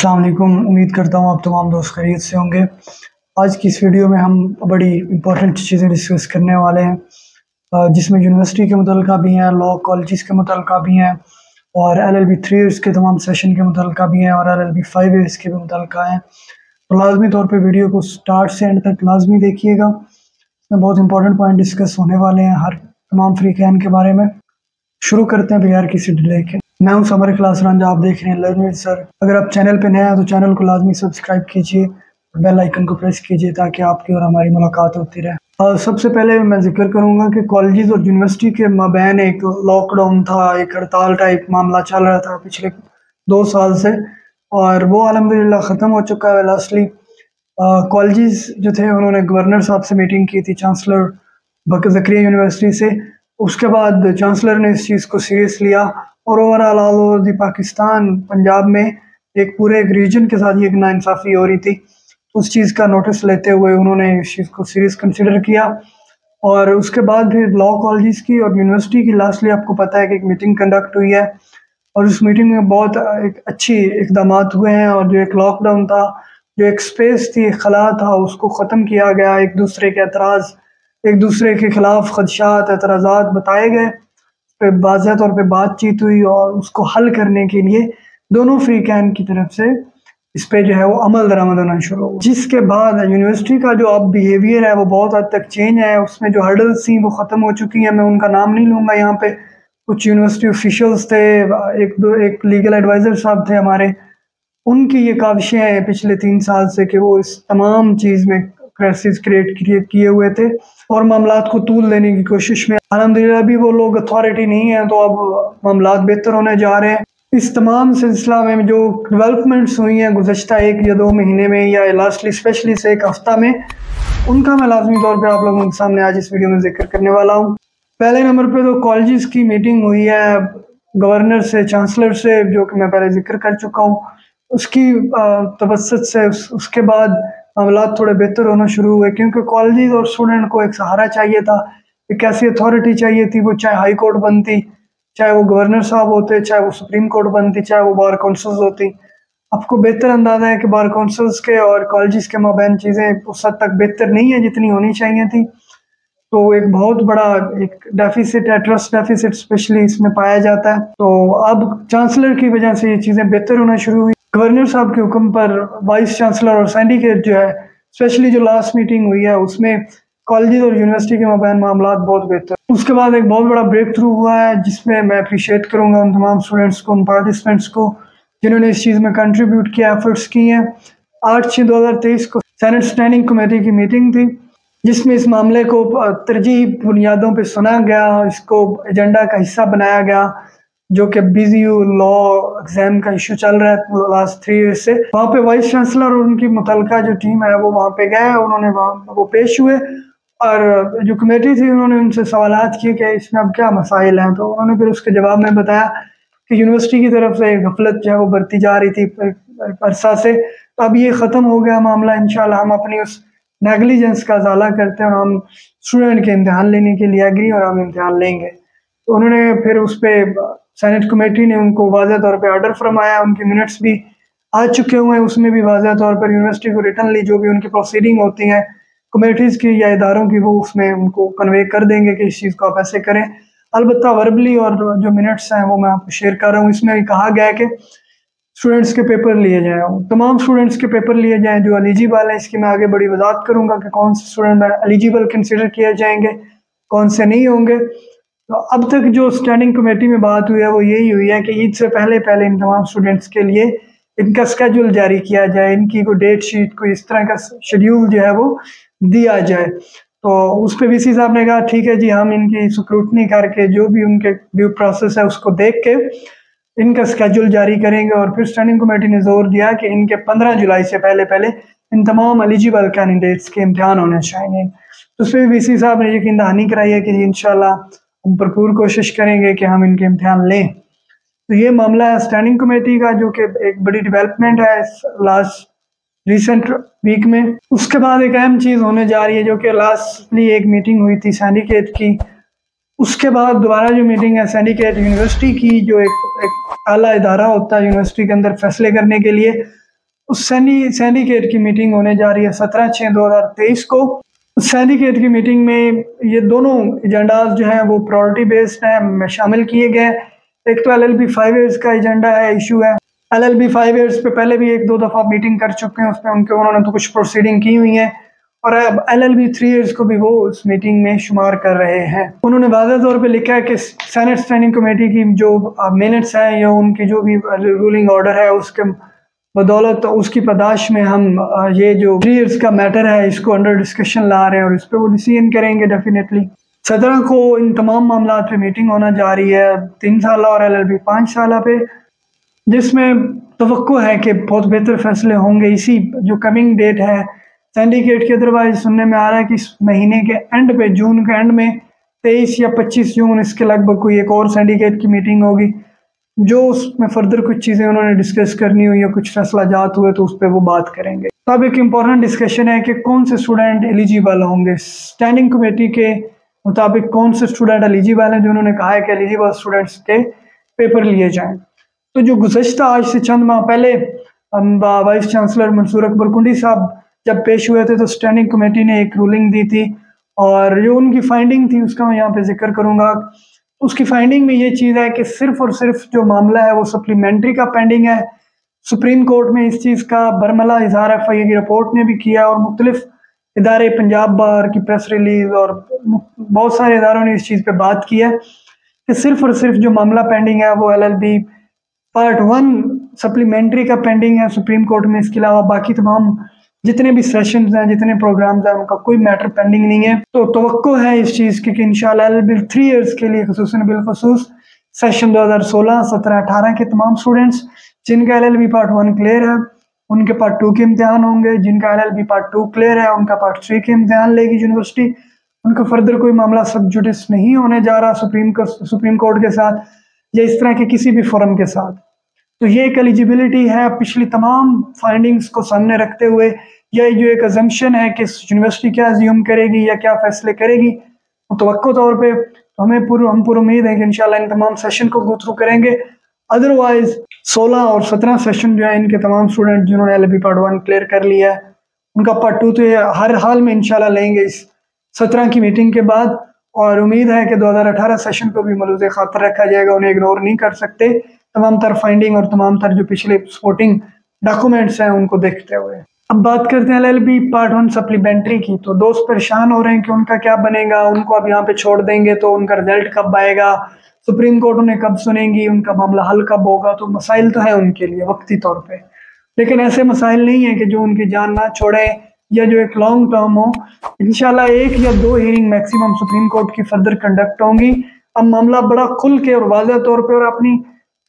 अस्सलाम वालेकुम। उम्मीद करता हूँ आप तमाम दोस्त खैरियत से होंगे। आज की इस वीडियो में हम बड़ी इंपॉर्टेंट चीज़ें डिस्कस करने वाले हैं, जिसमें यूनिवर्सिटी के मुतल्लिक़ा भी हैं, लॉ कॉलेजेस के मुतल्लिक़ा भी हैं, और LLB 3 ईयर्स के तमाम सेशन के मुतल्लिक़ा भी हैं, और LLB 5 ईयर्स के भी मुतल्लिक़ा हैं। तो लाजमी तौर पे वीडियो को स्टार्ट से एंड तक लाजमी देखिएगा। इसमें बहुत इंपॉर्टेंट पॉइंट डिस्कस होने वाले हैं हर तमाम फ्रीकैन के बारे में। शुरू करते हैं बगैर किसी डिले के। मैं हूं समर इखलास रंजा, आप देख रहे हैं लर्न विद सर। अगर आप चैनल पे नए हैं तो चैनल को लाजमी सब्सक्राइब कीजिए, बेल आइकन को प्रेस कीजिए ताकि आपकी और हमारी मुलाकात होती रहे। और सबसे पहले मैं जिक्र करूंगा कि कॉलेजेस और यूनिवर्सिटी के माबैन एक लॉकडाउन था, एक हड़ताल टाइप मामला चल रहा था पिछले 2 साल से, और वो अल्हम्दुलिल्लाह ख़त्म हो चुका है। लास्टली कॉलेजेस जो थे उन्होंने गवर्नर साहब से मीटिंग की थी, चांसलर ज़करिया यूनिवर्सिटी से। उसके बाद चांसलर ने इस चीज़ को सीरियस लिया और overall all over the Pakistan, Punjab में एक पूरे एक रीजन के साथ ये एक नाइंसाफ़ी हो रही थी। उस चीज़ का नोटिस लेते हुए उन्होंने इस चीज़ को सीरियस कंसिडर किया, और उसके बाद फिर लॉ कॉलेजेस की और यूनिवर्सिटी की लास्टली आपको पता है कि एक मीटिंग कंडक्ट हुई है, और उस मीटिंग में बहुत एक अच्छी इक़दामात हुए हैं। और जो एक लॉकडाउन था, जो एक स्पेस थी, एक खला था, उसको ख़त्म किया गया। एक दूसरे के एतराज़, एक दूसरे के ख़िलाफ़ ख़दशात, एतराज़ात बताए गए, पे वाज़ेह तौर पे बातचीत हुई, और उसको हल करने के लिए दोनों फ्रीकैन की तरफ से इस पे जो है वो अमल दरामद होना शुरू हुआ। जिसके बाद यूनिवर्सिटी का जो अब बिहेवियर है वो बहुत हद तक चेंज है। उसमें जो हर्डल्स थी वो ख़त्म हो चुकी हैं। मैं उनका नाम नहीं लूँगा यहाँ पे। कुछ यूनिवर्सिटी ऑफिशियल्स थे, एक लीगल एडवाइज़र साहब थे हमारे, उनकी ये काविशें हैं पिछले 3 साल से कि वो इस तमाम चीज़ में क्राइसिस क्रिएट किए हुए थे और मामलात को तूल देने की कोशिश में। अल्हम्दुलिल्लाह अभी वो लोग अथॉरिटी नहीं है, तो अब मामलात बेहतर होने जा रहे हैं। इस तमाम सिलसिला में जो डेवलपमेंट्स हुई हैं गुज़श्ता 1 या 2 महीने में, या लास्टली स्पेशली से 1 हफ़्ता में, उनका मैं लाजमी तौर पे आप लोगों के सामने आज इस वीडियो में जिक्र करने वाला हूँ। पहले नंबर पे तो कॉलेजेस की मीटिंग हुई है गवर्नर से, चांसलर से, जो कि मैं पहले जिक्र कर चुका हूँ। उसकी तवस्सुत से उसके बाद मामलात थोड़े बेहतर होना शुरू हुए, क्योंकि कॉलेजेस और स्टूडेंट को एक सहारा चाहिए था, एक ऐसी अथॉरिटी चाहिए थी, वो चाहे हाई कोर्ट बनती, चाहे वो गवर्नर साहब होते, चाहे वो सुप्रीम कोर्ट बनती, चाहे वो बार काउंसिल्स होती। आपको बेहतर अंदाज़ा है कि बार काउंसिल्स के और कॉलेजेस के माबैन चीज़ें उस हद तक बेहतर नहीं है जितनी होनी चाहिए थी। तो एक बहुत बड़ा एक डेफिसिट है, ट्रस्ट डेफिसिट स्पेशली इसमें पाया जाता है। तो अब चांसलर की वजह से ये चीज़ें बेहतर होना शुरू हुई। गवर्नर साहब के हुक्म पर वाइस चांसलर और सिंडिकेट जो है, स्पेशली जो लास्ट मीटिंग हुई है उसमें कॉलेजेस और यूनिवर्सिटी के माबैन मामलात बहुत बेहतर। उसके बाद एक बहुत बड़ा ब्रेक थ्रू हुआ है, जिसमें मैं अप्रिशिएट करूँगा उन तमाम स्टूडेंट्स को, उन पार्टिसिपेंट्स को जिन्होंने इस चीज़ में कंट्रीब्यूट किया, एफर्ट्स किए हैं। 8/6/2023 को सेनेट स्टैंडिंग कमेटी की मीटिंग थी, जिसमें इस मामले को तरजीही बुनियादों पर सुना गया, इसको एजेंडा का हिस्सा बनाया गया, जो कि BZU लॉ एग्ज़ाम का इशू चल रहा है लास्ट 3 ईयर्स से। वहाँ पे वाइस चांसलर और उनकी मुतल्लिका जो टीम है वो वहाँ पे गए, उन्होंने वो पेश हुए, और जो कमेटी थी उन्होंने उनसे सवालात किए कि इसमें अब क्या मसाइल हैं। तो उन्होंने फिर उसके जवाब में बताया कि यूनिवर्सिटी की तरफ से गफलत जो है वो बढ़ती जा रही थी अरसा से। तो अब ये ख़त्म हो गया मामला। इंशाल्लाह हम अपनी उस नेगलिजेंस का इज़ाला करते हैं और हम स्टूडेंट के इम्तिहान लेने के लिए एग्री, और हम इम्तिहान लेंगे। तो उन्होंने फिर उस पर सेनेट कमेटी ने उनको वाज़ेह तौर पे ऑर्डर फरमाया। उनके मिनट्स भी आ चुके हुए हैं, उसमें भी वाज़ेह तौर पर यूनिवर्सिटी को रिटर्नली जो भी उनकी प्रोसीडिंग होती हैं कमेटीज़ की या इदारों की, वो उसमें उनको कन्वे कर देंगे कि इस चीज़ को आप ऐसे करें। अलबत्ता वर्बली और जो मिनट्स हैं वो मैं आपको शेयर कर रहा हूँ। इसमें कहा गया है कि स्टूडेंट्स के पेपर लिए जाएँ, तमाम स्टूडेंट्स के पेपर लिए जाएँ जो एलिजिबल हैं। इसकी मैं आगे बड़ी वजाहत करूँगा कि कौन से स्टूडेंट एलिजिबल कंसिडर किए जाएंगे, कौन से नहीं होंगे। तो अब तक जो स्टैंडिंग कमेटी में बात हुई है वो यही हुई है कि ईद से पहले पहले इन तमाम स्टूडेंट्स के लिए इनका स्केड्यूल जारी किया जाए, इनकी कोई डेट शीट, कोई इस तरह का शेड्यूल जो है वो दिया जाए। तो उस पर VC साहब ने कहा ठीक है जी, हम इनकी स्क्रूटनी करके जो भी उनके ड्यू प्रोसेस है उसको देख के इनका स्केड्यूल जारी करेंगे। और फिर स्टैंडिंग कमेटी ने जोर दिया कि इनके 15 जुलाई से पहले पहले इन तमाम एलिजिबल कैंडिडेट्स के इम्तिहान होने चाहिए। तो उस पर VC साहब ने यकीन दहानी कराई है कि इंशाल्लाह हम भरपूर कोशिश करेंगे कि हम इनके इम्तिहान लें। तो ये मामला है स्टैंडिंग कमेटी का, जो कि एक बड़ी डेवलपमेंट है लास्ट रिसेंट वीक में। उसके बाद एक अहम चीज़ होने जा रही है, जो कि लास्टली एक मीटिंग हुई थी सिंडिकेट की। उसके बाद दोबारा जो मीटिंग है सिंडिकेट यूनिवर्सिटी की, जो एक आला इदारा होता है यूनिवर्सिटी के अंदर फैसले करने के लिए, उस सिंडिकेट की मीटिंग होने जा रही है 17/6/2023 को। उस सिंडिकेट की मीटिंग में ये दोनों एजेंडाज जो हैं वो प्रायोरिटी बेस्ड हैं, शामिल किए गए। एक तो LLB 5 ईयर्स का एजेंडा है, इशू है। LLB 5 ईयर्स पे पहले भी 1-2 दफ़ा मीटिंग कर चुके हैं, उसमें उन्होंने तो कुछ प्रोसीडिंग की हुई है, और अब LLB 3 ईयर्स को भी वो उस मीटिंग में शुमार कर रहे हैं। उन्होंने वाज़ेह तौर पे लिखा है कि सेनेट स्टैंडिंग कमेटी की जो मिनट्स हैं या उनकी जो भी रूलिंग ऑर्डर है उसके बदौलत तो उसकी पदाश में हम ये जो 3 ईयर्स का मैटर है इसको अंडर डिस्कशन ला रहे हैं और इस पर वो डिसीजन करेंगे डेफिनेटली। 17 को इन तमाम मामला पे मीटिंग होना जा रही है, 3 साल और LLB 5 साल पे, जिसमें तवक्को है कि बहुत बेहतर फैसले होंगे। इसी जो कमिंग डेट है सिंडिकेट की, अदरवाइज सुनने में आ रहा है कि इस महीने के एंड पे, जून के एंड में 23 या 25 जून इसके लगभग कोई एक और सिंडिकेट की मीटिंग होगी, जो उसमें फर्दर कुछ चीज़ें उन्होंने डिस्कस करनी हुई या कुछ फैसला जात हुए तो उस पर वो बात करेंगे। तो अब एक इम्पॉर्टेंट डिस्कशन है कि कौन से स्टूडेंट एलिजिबल होंगे। स्टैंडिंग कमेटी के मुताबिक कौन से स्टूडेंट एलिजिबल हैं, जो उन्होंने कहा है कि एलिजिबल स्टूडेंट्स के पेपर लिए जाएँ। तो जो गुज़श्ता आज से चंद माह पहले वाइस चांसलर मंसूर अकबर कुंडी साहब जब पेश हुए थे तो स्टैंडिंग कमेटी ने एक रूलिंग दी थी, और जो उनकी फाइंडिंग थी उसका मैं यहाँ पे जिक्र करूँगा। उसकी फाइंडिंग में ये चीज़ है कि सिर्फ और सिर्फ जो मामला है वो सप्लीमेंट्री का पेंडिंग है। सुप्रीम कोर्ट में इस चीज़ का बरमला इजहार FIA की रिपोर्ट ने भी किया, और मुख्तलिफ इदारे, पंजाब बार की प्रेस रिलीज और बहुत सारे इदारों ने इस चीज़ पे बात की है कि सिर्फ और सिर्फ जो मामला पेंडिंग है वो LLB पार्ट 1 सप्लीमेंट्री का पेंडिंग है सुप्रीम कोर्ट में। इसके अलावा बाकी तमाम जितने भी सेशंस हैं, जितने प्रोग्राम्स हैं, उनका कोई मैटर पेंडिंग नहीं है। तो तवक्को है इस चीज़ की कि इंशाल्लाह LLB 3 ईयर्स के लिए खुसूसन बिलखुसूस सेशन 2016, 17, 18 के तमाम स्टूडेंट्स जिनका LLB पार्ट 1 क्लियर है उनके पार्ट 2 के इम्तिहान होंगे, जिनका LLB पार्ट 2 क्लियर है उनका पार्ट 3 के इम्तिहान लेगी यूनिवर्सिटी। उनका फर्दर कोई मामला सब जुडिस नहीं होने जा रहा सुप्रीम कोर्ट के साथ या इस तरह के किसी भी फोरम के साथ। तो ये एक एलिजिबिलिटी है पिछली तमाम फाइंडिंग्स को सामने रखते हुए, या जो एक अजम्पशन है कि यूनिवर्सिटी क्या अज्यूम करेगी या क्या फैसले करेगी मुतवक्को तौर पे, तो हम पूरी उम्मीद है कि इंशाल्लाह इन तमाम सेशन को गो थ्रू करेंगे। अदरवाइज 16 और 17 सेशन जो है इनके तमाम स्टूडेंट जिन्होंने LLB पार्ट 1 क्लियर कर लिया है उनका पार्ट 2 तो हर हाल में इंशाल्लाह लेंगे इस 17 की मीटिंग के बाद, और उम्मीद है कि 2018 सेशन को भी मलूज़े खातर रखा जाएगा। उन्हें इग्नोर नहीं कर सकते, तमाम तर फाइंडिंग और तमाम तर जो पिछले सपोर्टिंग डॉक्यूमेंट्स हैं उनको देखते हुए। अब बात करते हैं LLB पार्ट 1 सप्लीमेंट्री की। तो दोस्त परेशान हो रहे हैं कि उनका क्या बनेगा, उनको अब यहाँ पे छोड़ देंगे तो उनका रिजल्ट कब आएगा, सुप्रीम कोर्ट उन्हें कब सुनेंगी, उनका मामला हल कब होगा। तो मसाइल तो है उनके लिए वक्ती तौर पे, लेकिन ऐसे मसाइल नहीं है कि जो उनकी जान ना छोड़े या जो एक लॉन्ग टर्म हो। इंशाल्लाह 1 या 2 हियरिंग मैक्सिमम सुप्रीम कोर्ट की फर्दर कंडक्ट होंगी। अब मामला बड़ा खुल के और वाज़ेह तौर पे और अपनी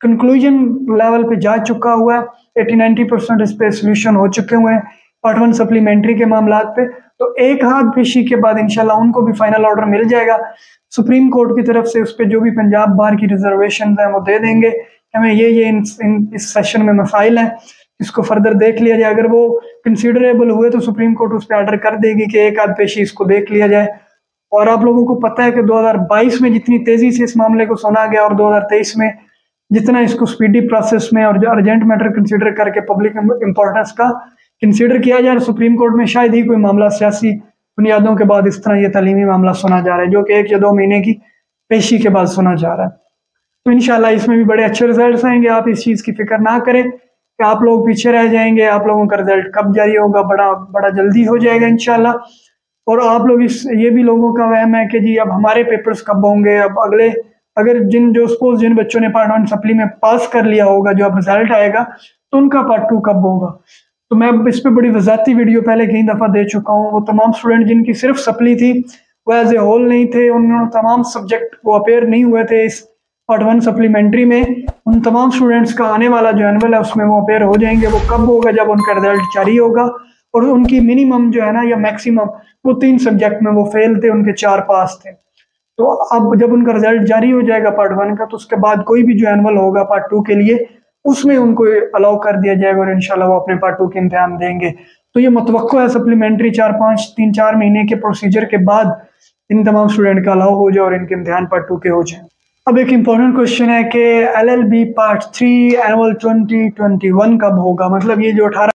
कंक्लूजन लेवल पे जा चुका हुआ है। 80-90% इस पे सोल्यूशन हो चुके हुए हैं पार्ट 1 सप्लीमेंट्री के मामलात पे। तो एक हाथ पेशी के बाद इंशाल्लाह उनको भी फाइनल ऑर्डर मिल जाएगा सुप्रीम कोर्ट की तरफ से। उस पर जो भी पंजाब बार की रिजर्वेशन है वो दे देंगे, हमें ये इस सेशन में मसाइल हैं, इसको फर्दर देख लिया जाए। अगर वो कंसिडरेबल हुए तो सुप्रीम कोर्ट उस पर ऑर्डर कर देगी कि एक आध पेशी इसको देख लिया जाए। और आप लोगों को पता है कि 2022 में जितनी तेज़ी से इस मामले को सुना गया और 2023 में जितना इसको स्पीडी प्रोसेस में और अर्जेंट मैटर कंसीडर करके पब्लिक इंपॉर्टेंस का कंसीडर किया जा रहा है सुप्रीम कोर्ट में, शायद ही कोई मामला सियासी बुनियादों के बाद इस तरह ये तालीमी मामला सुना जा रहा है, जो कि 1 या 2 महीने की पेशी के बाद सुना जा रहा है। तो इंशाल्लाह इसमें भी बड़े अच्छे रिजल्ट आएंगे। आप इस चीज़ की फिक्र ना करें कि आप लोग पीछे रह जाएंगे। आप लोगों का रिजल्ट कब जारी होगा, बड़ा जल्दी हो जाएगा इंशाल्लाह। और आप लोग ये भी लोगों का वहम है कि जी अब हमारे पेपर्स कब होंगे, अब अगले अगर जिन बच्चों ने पार्ट 1 सप्ली में पास कर लिया होगा, जो अब रिजल्ट आएगा तो उनका पार्ट 2 कब होगा। तो मैं इस पर बड़ी वजाती वीडियो पहले कई दफ़ा दे चुका हूँ। वो तमाम स्टूडेंट जिनकी सिर्फ सप्ली थी वो एज ए होल नहीं थे, उन्होंने तमाम सब्जेक्ट वो अपेयर नहीं हुए थे इस पार्ट 1 सप्लीमेंट्री में, उन तमाम स्टूडेंट्स का आने वाला जो एनुअल है उसमें वो अपेयर हो जाएंगे। वो कब होगा, जब उनका रिजल्ट जारी होगा। और उनकी मिनिमम जो है ना या मैक्सिमम वो 3 सब्जेक्ट में वो फेल थे, उनके 4 पास थे। तो अब जब उनका रिजल्ट जारी हो जाएगा पार्ट 1 का, तो उसके बाद कोई भी जो एनुअल होगा पार्ट 2 के लिए उसमें उनको अलाउ कर दिया जाएगा और इंशाल्लाह वो अपने पार्ट 2 के इम्तिहान देंगे। तो ये मुतवक्को है सप्लीमेंट्री 3-4 महीने के प्रोसीजर के बाद इन तमाम स्टूडेंट का अलाउ हो जाए और इनके इम्तिहान पार्ट 2 के हो जाए। अब एक इम्पोर्टेंट क्वेश्चन है कि LLB पार्ट 3 एनुअल 2021 कब होगा। मतलब ये जो 18